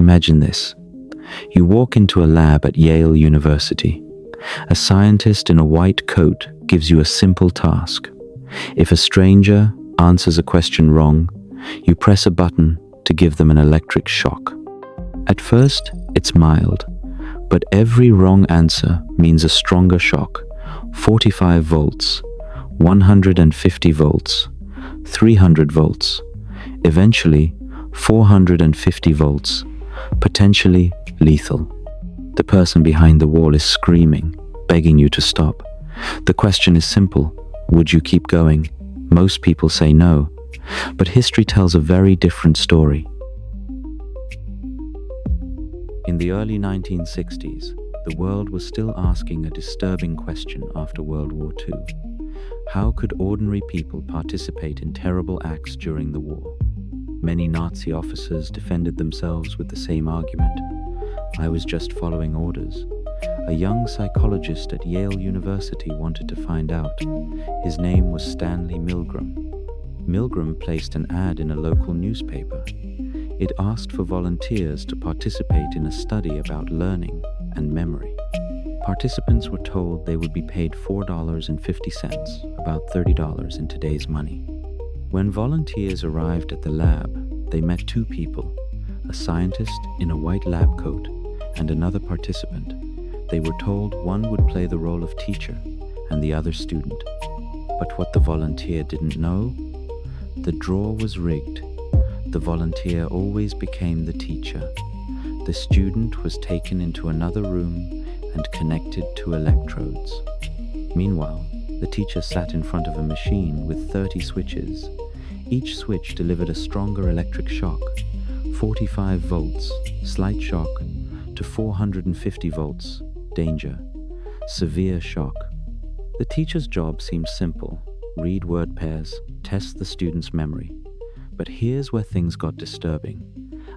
Imagine this. You walk into a lab at Yale University. A scientist in a white coat gives you a simple task. If a stranger answers a question wrong, you press a button to give them an electric shock. At first, it's mild, but every wrong answer means a stronger shock. 45 volts, 150 volts, 300 volts, eventually 450 volts, potentially lethal. The person behind the wall is screaming, begging you to stop. The question is simple: would you keep going? Most people say no, but history tells a very different story. In the early 1960s, the world was still asking a disturbing question after World War II. How could ordinary people participate in terrible acts during the war? Many Nazi officers defended themselves with the same argument: I was just following orders. A young psychologist at Yale University wanted to find out. His name was Stanley Milgram. Milgram placed an ad in a local newspaper. It asked for volunteers to participate in a study about learning and memory. Participants were told they would be paid $4.50, about $30 in today's money. When volunteers arrived at the lab, they met two people, a scientist in a white lab coat and another participant. They were told one would play the role of teacher and the other student. But what the volunteer didn't know? The draw was rigged. The volunteer always became the teacher. The student was taken into another room and connected to electrodes. Meanwhile, the teacher sat in front of a machine with 30 switches. Each switch delivered a stronger electric shock, 45 volts, slight shock, to 450 volts, danger, severe shock. The teacher's job seems simple: read word pairs, test the student's memory. But here's where things got disturbing.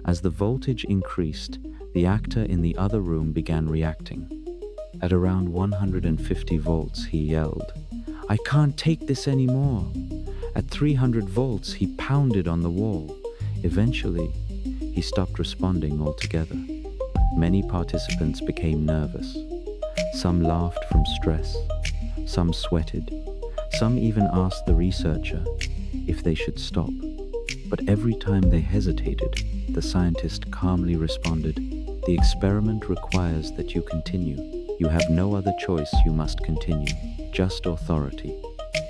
As the voltage increased, the actor in the other room began reacting. At around 150 volts, he yelled, "I can't take this anymore." At 300 volts, he pounded on the wall. Eventually, he stopped responding altogether. Many participants became nervous. Some laughed from stress. Some sweated. Some even asked the researcher if they should stop. But every time they hesitated, the scientist calmly responded, "The experiment requires that you continue. You have no other choice, you must continue. Just authority."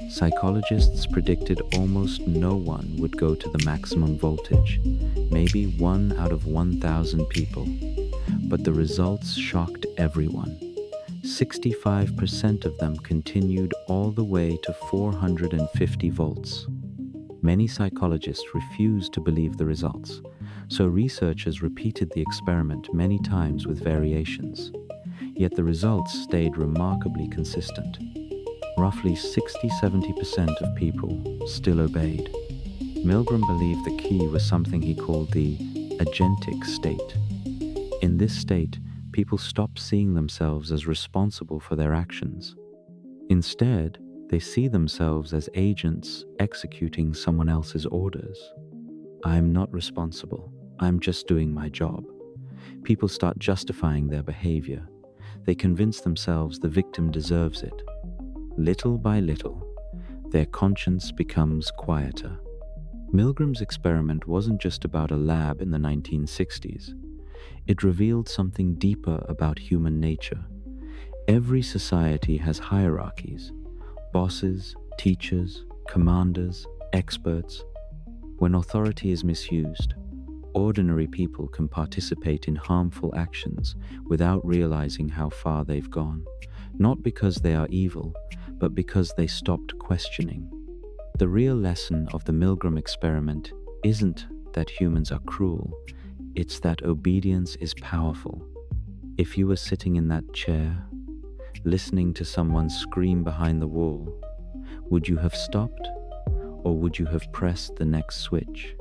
Psychologists predicted almost no one would go to the maximum voltage, maybe 1 out of 1,000 people. But the results shocked everyone. 65% of them continued all the way to 450 volts. Many psychologists refused to believe the results, so researchers repeated the experiment many times with variations. Yet the results stayed remarkably consistent. Roughly 60–70% of people still obeyed. Milgram believed the key was something he called the agentic state. In this state, people stopped seeing themselves as responsible for their actions. Instead, they see themselves as agents executing someone else's orders. "I'm not responsible. I'm just doing my job." People start justifying their behavior. They convince themselves the victim deserves it. Little by little, their conscience becomes quieter. Milgram's experiment wasn't just about a lab in the 1960s. It revealed something deeper about human nature. Every society has hierarchies: bosses, teachers, commanders, experts. When authority is misused, ordinary people can participate in harmful actions without realizing how far they've gone, not because they are evil, but because they stopped questioning. The real lesson of the Milgram experiment isn't that humans are cruel, it's that obedience is powerful. If you were sitting in that chair, listening to someone scream behind the wall, would you have stopped, or would you have pressed the next switch?